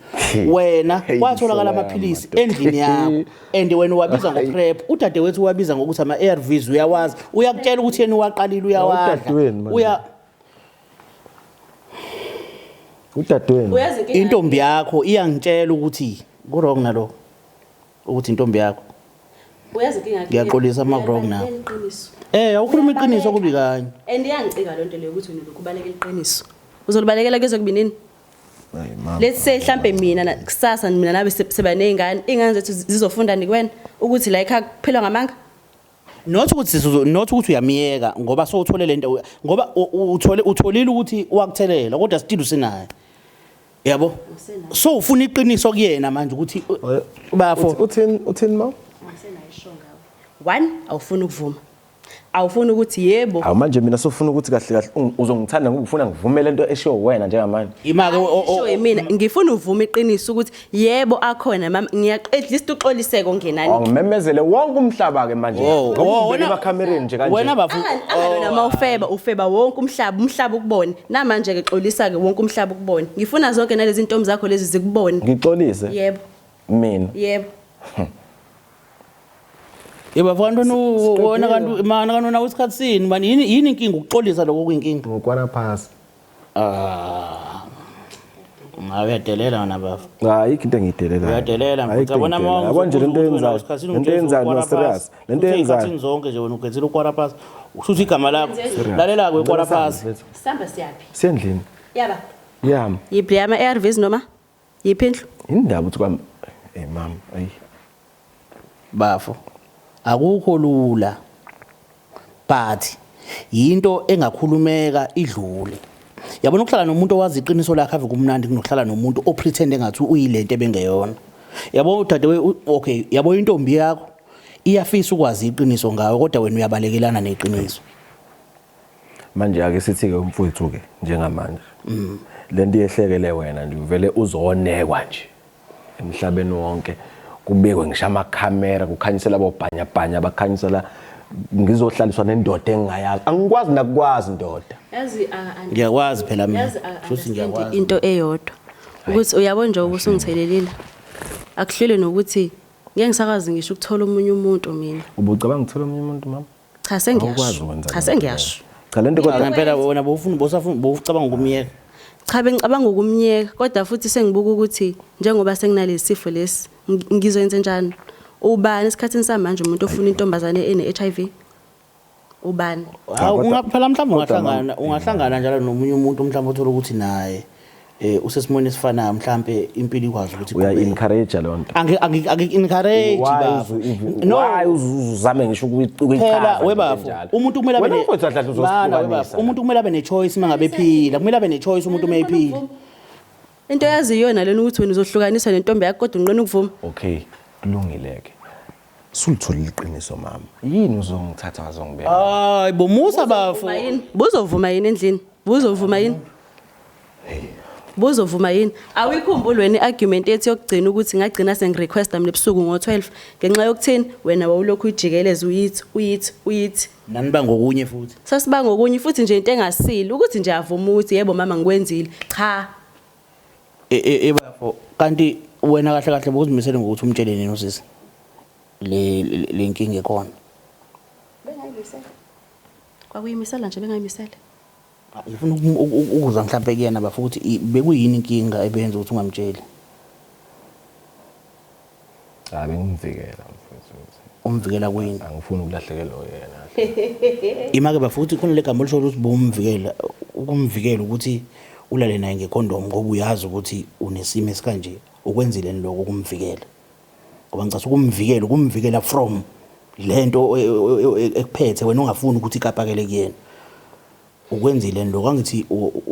wena watholakala amaphilisi endlini yakho and wena wabiza ngoPrep udadewethu wabiza ngokuthi ama-ARVs uyawazi uyakutshela ukuthi yena waqalile uyawazi udadewenu intombi yakho iyangitshela ukuthi ku wrong nalo ukuthi intombi yakho uyazi inkinga ngiyaxolisa ama wrong na awukhuluma iqiniso kubi kanye and iyangicika lonto leyo ukuthi wena lokubaleka iqiniso uzolibalekela kezwe kubi nini Let's say mhlambe mina kusasa mina nabe seba nezingane, ingane zethu zizofunda nikwena ukuthi la ekhaya kuphilwa ngamanga. Not ukuthi uyamiyeka ngoba sowuthole lento ngoba utholile ukuthi wakuthelela kodwa still usinayo. Yabo? So ufuna iqiniso kuyena manje ukuthi bafo uthini ma? Angisenayisho ngawe. 1 awufuna ukuvuma. Awufuna ukuthi yebo. Awu manje mina sofuna ukuthi kahle kahle uzongithanda ngoba ufuna ngivumele into eshiwo wena njengamanje. Imake Sho mina ngifuna uvuma iqiniso ukuthi yebo akhona mama at least uxoliseke ongenani. Ngimemezele wonke umhlaba ke manje. Wona bakhamereni nje kanje. Wena bafu Noma ufeba wonke umhlaba ukubone. Namanje ke xolisa ke wonke umhlaba ukubone. Ngifuna zonke nalezi intombi zakho lezi zikubone. Ngixolise. Yebo. Mina. Yebo. Yebo bafana wona kanti mana kanona usikhathi sini manje yini inkinga ukuxolisa lokho kuyinkinga Ngokwana phasi. Ngayadelela wona bafu. Hayi into engiyidelela. Uyadelela mfuthu yabona manje yabo nje lento yenzayo. Lento yenzayo no serious. Lento yenzayo zonke nje wena ugezile ukwara phasi. Ushuthi igama lakho. Lalela ke ukwara phasi. Sihamba siyaphi? Sendlini. Yaba. Yami. Yiphi yama ARVs noma? Yiphi indlu? Indaba uthi kwami mama ayi. Bafo. Akukho lula. But yinto engakhulumeka idlule. Yabona ukuhlala nomuntu owazi iqiniso lakhe ave kumnandi kunohlala nomuntu opretend engathi uyilento ebengeyona. Yabo udade okay, yabo intombi yakho iyafisa ukwazi iqiniso ngawe kodwa wena uyabalekelana neqiniso. Manje ake sithi ke umfowethu ke njengamanje. Lento iyehlekele wena nje uvele uzonekwa nje emhlabeni wonke. Kubekwe ngisho amakhamera kukhanyisela abobhanya bakhanyisela ngizohlaliswa nendoda engayazi angikwazi nakwazi indoda Yazi ngiyakwazi phela mina futhi ngiyakwazi into eyodwa ukuthi uyabona nje ubusungithelelile akuhlele nokuthi ngeke ngisakazi ngisho ukuthola umunye umuntu mina ubucabanga ukuthola umunye umuntu mama cha sengiyasho cha sengiyasho cha lento kodwa ngempela wona bowucabanga ukumiyeka cha bengicabanga ukumyeka kodwa futhi sengibuka ukuthi njengoba senginalesi sifo lesi ngizoyenza njani ubani esikhathini samanje umuntu ofuna intombazane ene HIV ubani ungaphela mhlawumbe ungahlangana njalo nomunye umuntu mhlawumbe othola ukuthi naye usesimone esifanayo mhlawumbe impilo ikwazi ukuthi uya encourage lonto encourage bafo no uzame ngisho ukuyichaza webafu umuntu kumele abe umuntu kumele abe ne choice mangabe ephila kumele abe ne choice umuntu umeyiphila into yazi yona lena ukuthi wena uzohlukanisa nentombi yakho kodwa unqena ukuvuma okay kulungileke sulitholile iqiniso mama yini uzongithatha wazongibeka hayi bomusa bafo buzovuma yini endlini buzovuma yini buzovuma yini awikhumbuli wena iargument ethi yokugcina ukuthi ngagcina sengirequesta mina ebusuku ngo12 ngenxa yokuthini wena wawulokhu ujikeleza uyithi nani bangokunye futhi sasiba ngokunye futhi nje into engasili ukuthi nje avuma ukuthi yebo mama ngikwenzile cha bafo kanti wena kahle kahle bokuzimisela ngokuthi umtshele nini usisi le nkinga ekhona bengayimisela kwakuyimisela nje bengayimisela ngifuna ukuzwa mhlawumbe kuyena bafo ukuthi bekuyini inkinga ebenza ukuthi ungamtsheli bengimvikela mfowethu umvikela kuyini angifuni ukulahlekelwa yena imake bafo ukuthi khona legama olisho ukuthi bomvikela ukumvikela ukuthi ulale naye ngekondom ngoba uyazi ukuthi unesimo esikanje ukwenzile lokho ukumvikela ngoba ngicela ukumvikela from lento ekuphethe wena ungafuni ukuthi ikapakele kuyena ukwenzile lokho angithi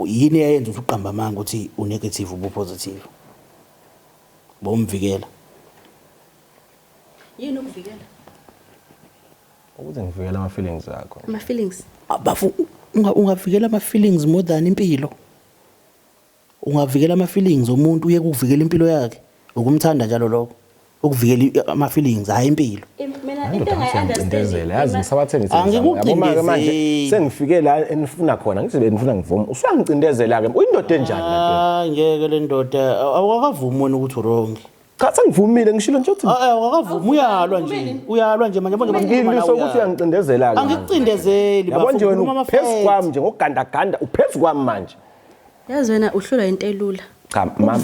yini eyenza ukuthi uqamba amanga ukuthi unegative ubupositive bomvikela yini ukuvikela ukuthi ngivikela ama feelings akho ama feelings bafu ungavikela ama feelings more than impilo ungavikela ama feelings omuntu uye kuvikela impilo yakhe ukumthanda njalo lokho ukuvikela ama feelings hayi impilo mina into engayi-understand yazi ngisabathenga yabo manje sengifike la enifuna khona ngithi benifuna ngivuma usangicindezela ke uyindoda enjani ngeke le ndoda awakavumi wena ukuthi wrong cha sengivumile ngishilo nje uthi awakavumi uyalwa nje manje ngilisho ukuthi uyangicindezela ke angikucindezeli yabo nje wena uphezu kwami nje ngogandaganda uphezu kwami manje yazi wena uhlulwa into elula cha mama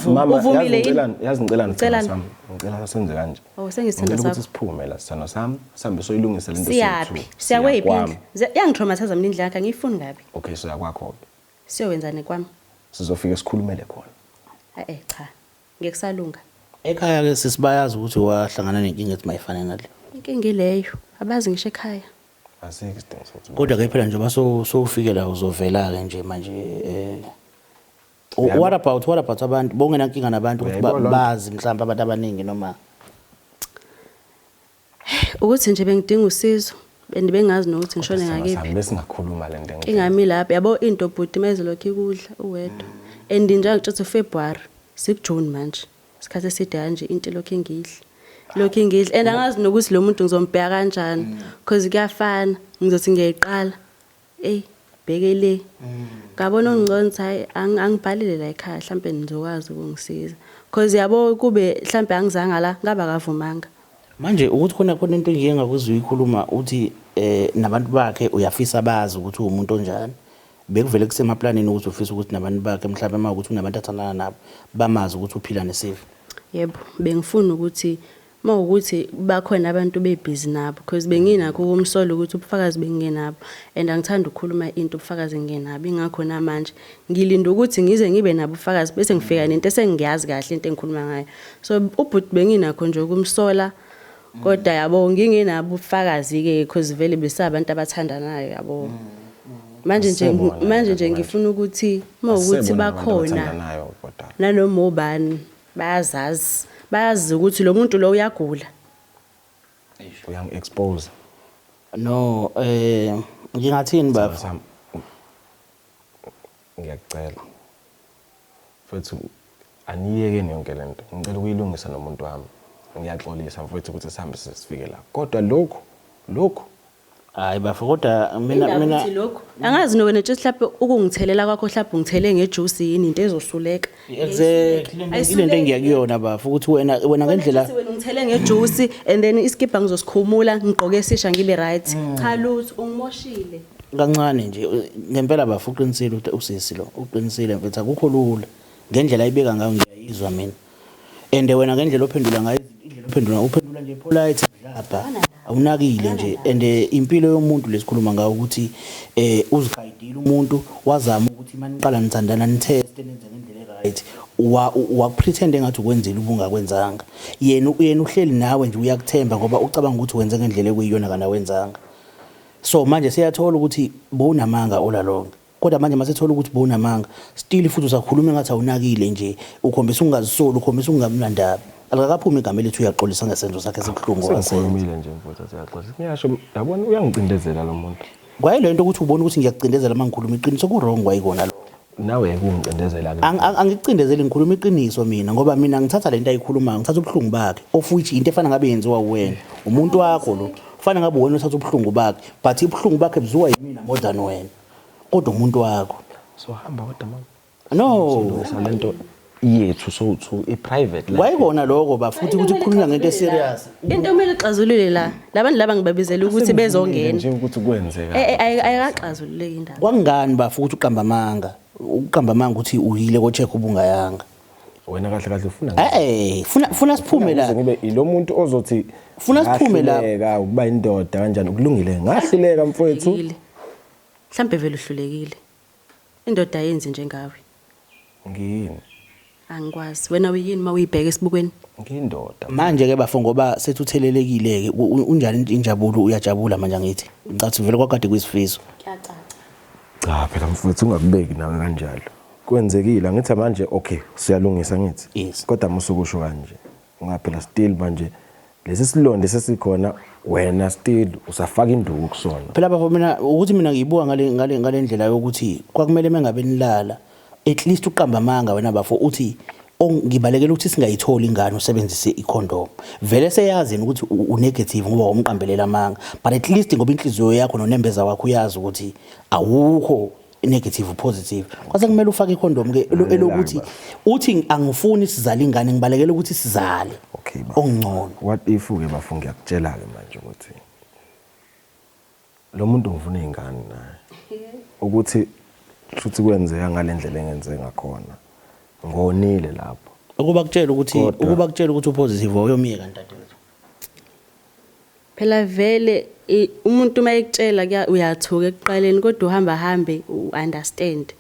yazi ngicela sami ngicela senze kanje sengisithanda sakho ukuthi siphume la sithando sami sihambe soyilungisa lento siyaphi siyakwephi yangitraumathize mina indlela yakhe ngiyifuni ngabi okay so yakwakho siyowenzani kwami sizofika sikhulumele khona Cha. Ngekusalunga. Ekhaya ke sisibayazi ukuthi wahlangana nenkinga ethi mayifane nale. Inkinga ileyo. Abazi ngisho ekhaya. Asikho isidingo sokuthi Kodwa ke phela njengoba sowufike la uzovela ke nje manje what about abantu bongena nkinga nabantu ukuthi bazi mhlawumbe abantu abaningi noma Ukuthi nje bengidinga usizo bengazi nokuthi ngishone ngakephi. besingakhuluma le nto Ingami lapha yabo into bhuti mezolokhu ikudla uwedwa. And njalo ngithi February sikujune manje. Isikhathi eside kanje into lokho engidla. Lokho engidla and angazi nokuthi lo muntu ngizombheka kanjani because kuyafana ngizothi ngiyayiqala. Bheke le. Ngabona ungconza hayi angibhalile la ekhaya mhlambe nizokwazi ukungisiza. Because yabo kube mhlambe angizanga la ngaba kavumanga. manje ukuthi khona into nje engakuzwa uyikhuluma uthi nabantu bakhe uyafisa bazi ukuthi umuntu onjani bekuvele kusemaplanini ukuthi ufisa ukuthi nabantu bakhe mhlawumbe mawukuthi unabantu athandana nabo bamazi ukuthi uphila nesifo. Yebo bengifuna ukuthi mawukuthi bakhona abantu bebhizi nabo because benginakho ukumsola ukuthi ubufakazi bengingenabo and angithanda ukukhuluma into ubufakazi ngingenabo ingakho namanje ngilinda ukuthi ngize ngibe nabo ubufakazi bese ngifika nento esengiyazi kahle into engikhuluma ngayo so ubhuti benginakho nje ukumsola kodwa yabo ngingenabo ubufakazi ke because vele besabantu abathandanayo yabo manje nje ngifuna ukuthi mawukuthi bakhona nanoma ubani bayazi ukuthi lo muntu lo uyagula. Uyang expose. No ngingathini baba? Ngiyacela. Futhi aniyeke yonke lento. Ngicela ukuyilungisa nomuntu wami. Ngiyaxolisa mfowethu ukuthi sihambe sesifike la. Kodwa lokho hayi bafa kodwa mina lokho angazi nowena nje mhlawumbe ukungithelela kwakho mhlawumbe ungithele ngejuice yini into ezosuleka exactly into engiyakuyona bafa ukuthi wena ngendlela wena ungithele ngejuice and then iskipha ngizosikhumula ngigqoke esisha ngibe right cha lutho ungimoshile kancane nje ngempela bafa uqinisile ukuthi usisi lo uqinisile mfethu akukho lula ngendlela ayibeka ngayo ngiyayizwa mina and wena ngendlela ophendula ngayo uphendula nje polite lapha awunakile nje and impilo yomuntu lesikhuluma ngayo ukuthi uzigayidile umuntu wazama ukuthi maniqala nithandana nitest nenze ngendlela right wa pretend engathi ukwenzela ubungakwenzanga yena uhleli nawe nje uyakuthemba ngoba ucabanga ukuthi wenze ngendlela ekuyiyona kana wenzanga so manje siyathola ukuthi bowunamanga olalonke kodwa manje masethola ukuthi bowunamanga still futhi usakhuluma engathi awunakile nje ukhombisa ungazisoli ukhombisa ungamlandaba alakaphuma igama elithi uyaxolisa ngesenzo sakhe esibuhlungu wasenkhulumile nje mfowethu siyaxolisa ngiyasho yabona uyangicindezela lo muntu kwaye lento ukuthi ubone ukuthi ngiyacindezela mangikhuluma iqiniso ku wrong wayikona lo nawe kungicindezela angicindezeli ngikhuluma iqiniso mina ngoba mina ngithatha lento ayikhulumayo ngithatha ubuhlungu bakhe of which into efana ngabe yenziwa uwena umuntu wakho lo ufana ngabe wena uthatha ubuhlungu bakhe but ubuhlungu bakhe buziwa yimina more than wena kodwa umuntu wakho so hamba kodwa mama no lento yethu so private la wayibona lokho bafuthi ukuthi ukukhuluma ngento serious into kumele ixazulule la labantu laba ngibabizela ukuthi bezongena nje ukuthi kwenzeka ayikaxazululeki indaba kwangani bafuthi uqamba amanga ukuthi uyile ko check ubungayanga wena kahle ufuna funa siphume la ngibe ilo muntu ozothi funa siphume la ukuba indoda kanjani ukulungile ngahluleka mfowethu mhlambe vele uhlulekile indoda yenzi njengawe ngiyini angikwazi wena uyini mawuyibheka esibukweni ngiyindoda manje ke bafo ngoba sethuthelelekile ke unjani injabulo uyajabula manje ngithi ngicathi vele kwakade kuyisifiso cha phela mfowethu ungakubeki nawe kanjalo kwenzekile ngithi manje okay siyalungisa ngithi kodwa musukusho kanje ungaphela still manje lesi silonde sesikhona wena still usafaka induku kusona phela bafo mina ukuthi mina ngiyibuka ngale ndlela yokuthi kwakumele mengabe nilala at least uqamba amanga wena bafo uthi ngibalekela ukuthi singayitholi ingane usebenzise icondom vele seyazini ukuthi unegative ngoba umqambelela amanga but at least ngoba inhliziyo yakho nonembeza wakho uyazi ukuthi awukho negative positive kwase kumele ufake icondom ke elokuthi uthi angifuni sizale ingane ngibalekela ukuthi sizale okay ongcono what if ke bafo ngiyakutshela ke manje ukuthi lo muntu ngifuna ingane naye ukuthi futhi kwenzeka ngalendlela engenzeka ngakhona ngonile lapho ukuba kutshela ukuthi upositive awuyomiyeka ntathethu phela vele umuntu mayekutshela uyathuka ekuqaleni kodwa uhamba hambe understand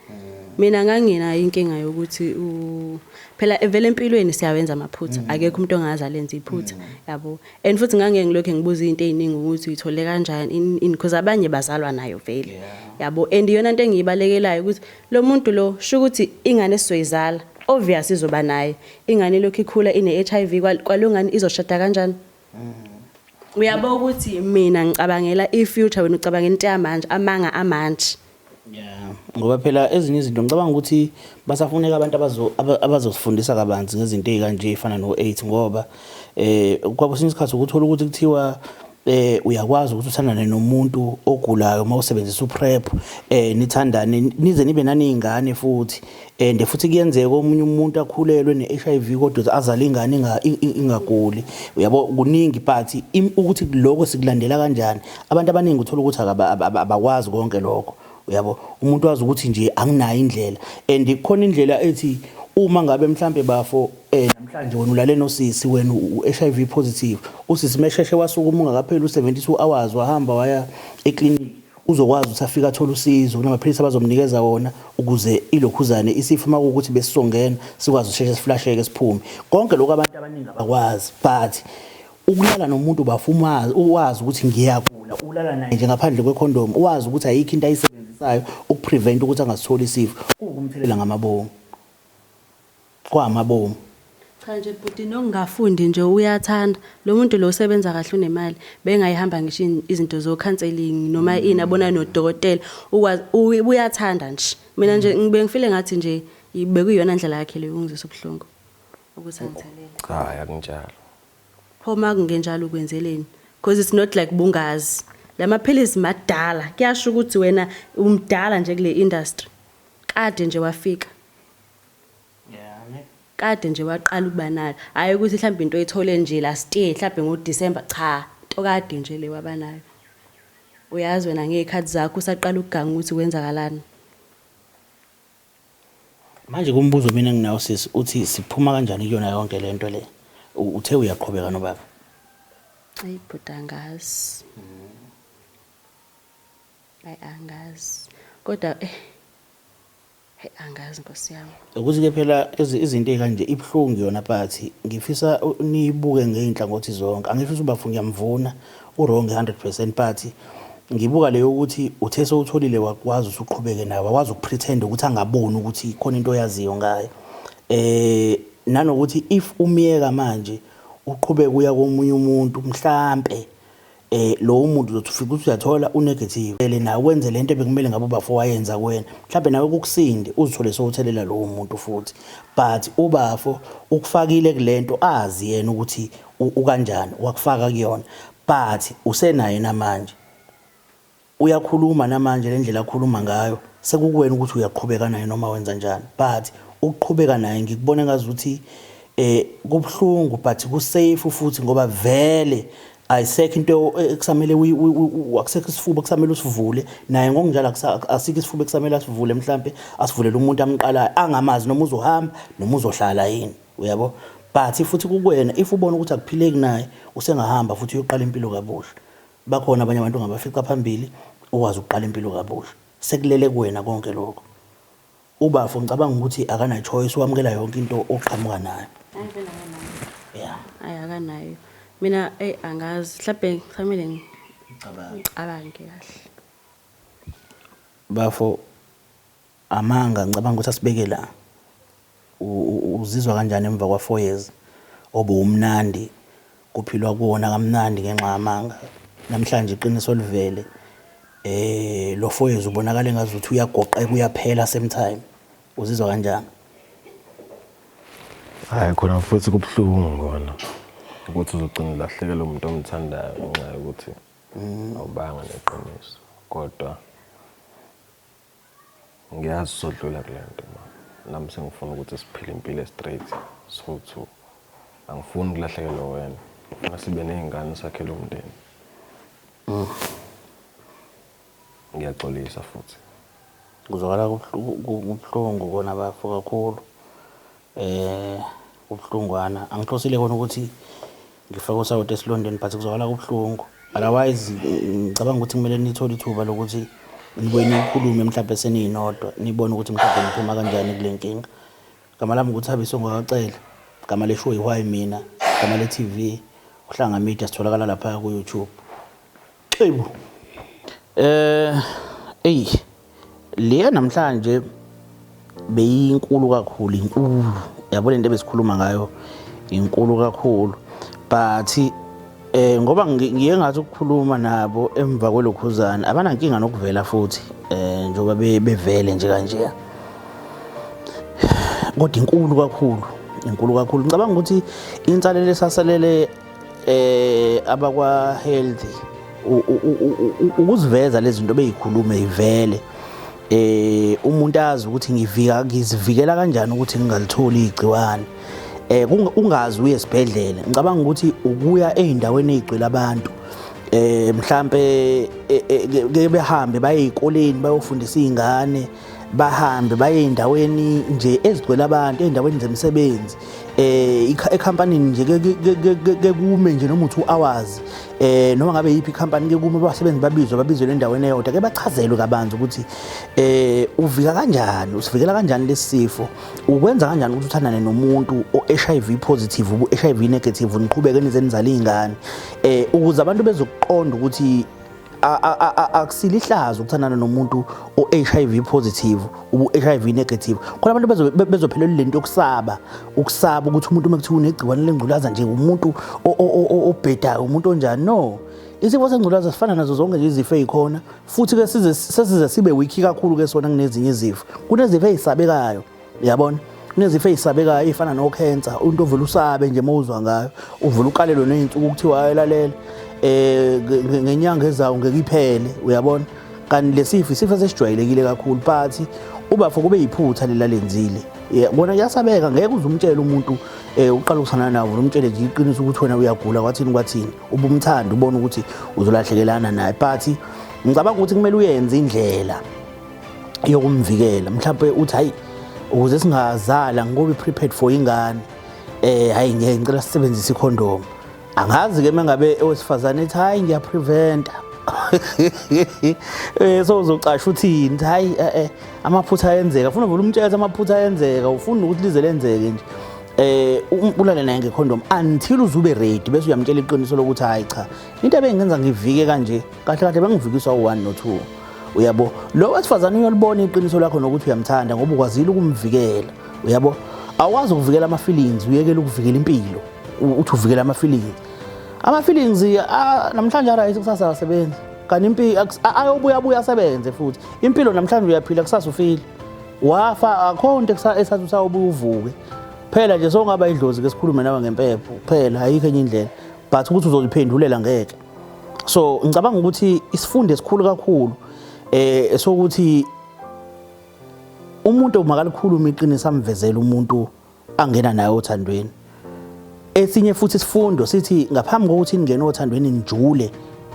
mina nganginayo inkinga yokuthi phela evela empilweni siyawenza amaphutha akekho umuntu ongaze lenza iphutha yabo and futhi ngangengilokho ngibuza into eziningi ukuthi uyithole kanjani because abanye bazalwa nayo vele yabo and iyona into engiyibalekelayo ukuthi lo muntu lo sho ukuthi ingane esizoyizala obvious izoba naye ingane lokho ikhula ine HIV kwalungani izoshada kanjani uyabo ukuthi mina ngicabangela ifuture wena ucabangela into yamanje amanga amanje yeah ngoba phela ezinye izinto ngicabanga ukuthi basafuneka abantu abazosifundisa kabanzi ngezinto ezikanje efana no8 ngoba kwakusinye isikhathi ukuthola ukuthi kuthiwa uyakwazi ukuthi uthandane nomuntu ogulayo mawusebenzisa uPrep nithandane nize nibe naningane futhi futhi kuyenzeka omunye umuntu akhulelwe neHIV kodwa azale ingane ingaguli uyabo kuningi but ukuthi lokho sikulandela kanjani abantu abaningi uthola ukuthi abakwazi konke lokho uyabo umuntu wazi ukuthi nje anginayo indlela and ikhona indlela ethi uma ngabe mhlambe bafo namhlanje wena ulale nosisi wena uHIV positive usisi mesheshe wasuka umunga kaphela u72 hours wahamba waya eclinic uzokwazi ukuthi afika athola usizo kunamaphilisi abazomnikeza wona ukuze ilokhuzane isifo makuthi besizongena sikwazi usheshe siflasheke siphume konke lokho abantu abaningi abakwazi but ukulala nomuntu bafuma uwazi ukuthi ngiyagula ulala naye nje ngaphandle kwecondom uwazi ukuthi ayikho into ayisebenzisayo ukuprevent ukuthi angasitholi isifo kukumthelela ngamabomu kwamabomu cha nje buti nokungafundi nje uyathanda lo muntu lo usebenza kahle unemali bengayihamba ngisho izinto zo counseling noma inabona nodokotela uyathanda nje mina nje ngibe ngifile ngathi nje bekuyona indlela yakhe leyo ungizisa ubuhlungu ukuthi angithelela cha yakunjalo phoma kungenjalo ukwenzeleni because it's not like bungazi lamaphilisi madala kuyasho ukuthi wena umdala nje kule industry kade nje wafika kade nje waqala ukuba nayo hayi ukuthi mhlawumbe into oyithole nje last year mhlawumbe ngoDecember cha to kade nje le wabanayo uyazi wena ngekhathi zakho usaqala ukuganga ukuthi kwenzakalani manje kumbuzo mina nginawo sisi uthi siphuma kanjani kuyona yonke lento le uthe uyaqhubeka nobaba ayibhudangazi angazi kodwa angazi Nkosi yami ukuthi ke phela izinto ezikanje ibhlungu yona but ngifisa niyibuke ngeinhlangothi zonke angifisa ubafu ngiyamvuna uwrong 100% but ngibuka leyo ukuthi uthe sowutholile wakwazi usuqhubeke nawe wakwazi ukupretend ukuthi angaboni ukuthi khona into oyaziyo ngayo nanokuthi if umiyeka manje uqhubeka uya komunye umuntu mhlambe lo umuntu uzofika ukuthi uyathola unegative na wenze lento bekumele ngabe ubafo wayenza kuwena mhlambe nawe kukusinde uzithole sowuthelela lo muntu futhi but ubafo ukufakile kulento azi yena ukuthi ukanjani wakufaka kuyona but usenaye namanje uyakhuluma namanje lendlela akhuluma ngayo sekukuwena ukuthi uyaqhubeka naye noma wenza njani but ukuqhubeka naye ngikubona ngazuthi kubhlungu but kusafe futhi ngoba vele ayisekho into ekusamele akusekho isifuba kusamele usivule naye ngokunjalo asikho isifuba ekusamele asivule mhlambe asivulele umuntu amqalayo angamazi noma uzohamba noma uzohlala yini uyabo but futhi kukwena if ubona ukuthi akuphileki naye usengahamba futhi uyoqala impilo kabusha bakhona abanye abantu ngabafica phambili ukwazi ukuqala impilo kabusha sekulele kuwena konke lokho ubafo ngicabanga ukuthi akana choice wamukela yonke into oqhamuka nayo yeah ayakanayo mina angazi mhlawumbe kufanele ngicabange kahle bafo amanga ngicabanga ukuthi asibeke la uzizwa kanjani emva kwa 4 years obumnandi kuphilwa kuona kamnandi ngenxa yamanga namhlanje iqiniso livele lo 4 years ubonakala engazuthi uyagoqa kuyaphela same time uzizwa kanjani hayi khona futhi kubhlungu ngona ukuthi uzogcina lahlekelwa umuntu omthandayo ngenxa yokuthi awubanga neqiniso kodwa ngiyazi sodlula kulento nami sengifuna ukuthi siphile impilo straight so angifuni ukulahlekelwa wena ufuna sibe nezingane sakhele umndeni ngiyaxolisa futhi kuzwakala kubhlungu kona bafo kakhulu ubhlungwana angihlosile kona ukuthi ngifaka usawuthi esilondeni but kuzwakala kubhlungu otherwise ngicabanga ukuthi kumele nithole ithuba lokuthi nibuye nikhulume mhlawumbe seninodwa nibone ukuthi mhlawumbe niphuma kanjani kule nkinga. Igama lami nguThabiso Ngwacele, igama leshow iWhy mina, igama le-TV Uhlanga Media, sitholakala lapha ku YouTube. Xebu. Le namhlanje beyinkulu kakhulu, inkulu. Yabo le nto besikhuluma ngayo inkulu kakhulu. But ngoba ngiye ngathi ukukhuluma nabo emva kwelokhuzana abanankinga nokuvela futhi njoba bevele nje kanje. Kodwa inkulu kakhulu. Ngicabanga ukuthi insalelo esasalele abakwa healthy ukuziveza lezi zinto beyikhulume ivele. Umuntu azi ukuthi ngizivikela kanjani ukuthi ngingalitholi igciwane. Ungazi uye esibhedlela. Ngicabanga ukuthi ukuya ezindaweni ezigcwele abantu mhlambe behambe baye ezikoleni bayofundisa izingane, bahambe baye ezindaweni nje ezigcwele abantu, ezindaweni zemisebenzi, ekhampanini nje ke kume nje noma u2 hours, noma ngabe yipi ikhampani ke kume abasebenzi babizwe endaweni eyodwa ke bachazelwe kabanzi ukuthi uvika kanjani, usivikela kanjani lesifo, ukwenza kanjani ukuthi uthandane nomuntu o-HIV positive, ubu-HIV negative, niqhubeke nizenzala izingane, ukuze abantu bezokuqonda ukuthi akusile ihlazo ukuthandana nomuntu o-HIV positive, ubu-HIV negative. Khona abantu bezophelelwa lento yokusaba ukuthi umuntu mekuthiwa unegciwane lengculaza nje umuntu obhedayo, umuntu onjani. No, isifo sengculaza sifana nazo zonke nje izifo ezikhona, futhi ke size sibe weak kakhulu ke sona kunezinye izifo. Kunezifo ezisabekayo, uyabona, kunezifo ezisabekayo ezifana no-cancer, umuntu ovela usabe nje mawuzwa ngayo, uvela uqalelwe nezinsuku ukuthiwa ayelalela ngenyanga ezayo ngeke iphele, uyabona. Kanti lesifo sesijwayelekile kakhulu, but ubafo kube yiphutha lelalenzile. Bona yasabeka, ngeke uzumtshela umuntu uqala ukusana nawo, umtshele nje iqiniso ukuthi wena uyagula kwathini, ubumthanda ubone ukuthi uzolahlekelana naye. But ngicabanga ukuthi kumele uyenze indlela yokumvikela. Mhlawumbe uthi hayi ukuze singazala ngoba prepared for ingane, hayi ngicela sisebenzise ikhondom. Angazi ke mengabe owesifazane ethi hayi ngiyapreventa so uzocasha uthini, hayi amaphutha ayenzeka, ufuna uvula umtshela amaphutha ayenzeka, ufuna ukuthi lize lenzeke nje ulale naye ngekhondom until uzube ready, bese uyamtshela iqiniso lokuthi hayi cha, into ebengenza ngivike kanje kahle bengivikiswa u1 no2, uyabo. Lo wesifazane uyolibona iqiniso lakho nokuthi uyamthanda ngoba ukwazile ukumvikela, uyabo. Awazi ukuvikela ama-feelings, uyekela ukuvikela impilo, uthi uvikela ama-feelings namhlanje right, kusasa asebenzi. Kanti impilo ayobuya asebenze futhi. Impilo namhlanje uyaphila, kusasa ufile, wafa, akho into esathi usawubuya uvuke phela nje. Sokungaba idlozi ke sikhulume nawe ngempepho phela, ayikho enye indlela, but ukuthi uzoziphendulela ngeke. So ngicabanga ukuthi isifundo esikhulu kakhulu sokuthi umuntu makalikhuluma iqiniso, amvezele umuntu angena naye othandweni. Esinye futhi isifundo sithi ngaphambi kokuthi ningene othandweni nijule,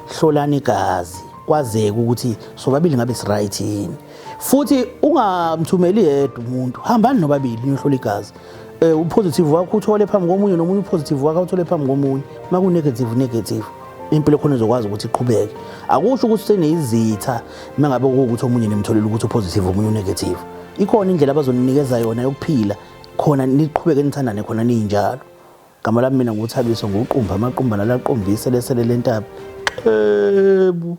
hlolani igazi kwazeke ukuthi sobabili ngabe si-right yini. Futhi ungamthumeli yedwa umuntu, hambani nobabili niyohlola igazi. Upositive wakho uthole phambi komunye, nomunye upositive wakho uthole phambi komunye. Maku negative impilo khona izokwazi ukuthi iqhubeke. Akusho ukuthi senezitha mengabe ukuthi omunye nimtholela ukuthi upositive omunye unegative. Ikhona indlela abazoninikeza yona yokuphila khona niqhubeke nithandane khona ninjalo. Igama lami mina nguThabiso, nguqumba amaqumba nalaqombise lesele lentaba. Xebu.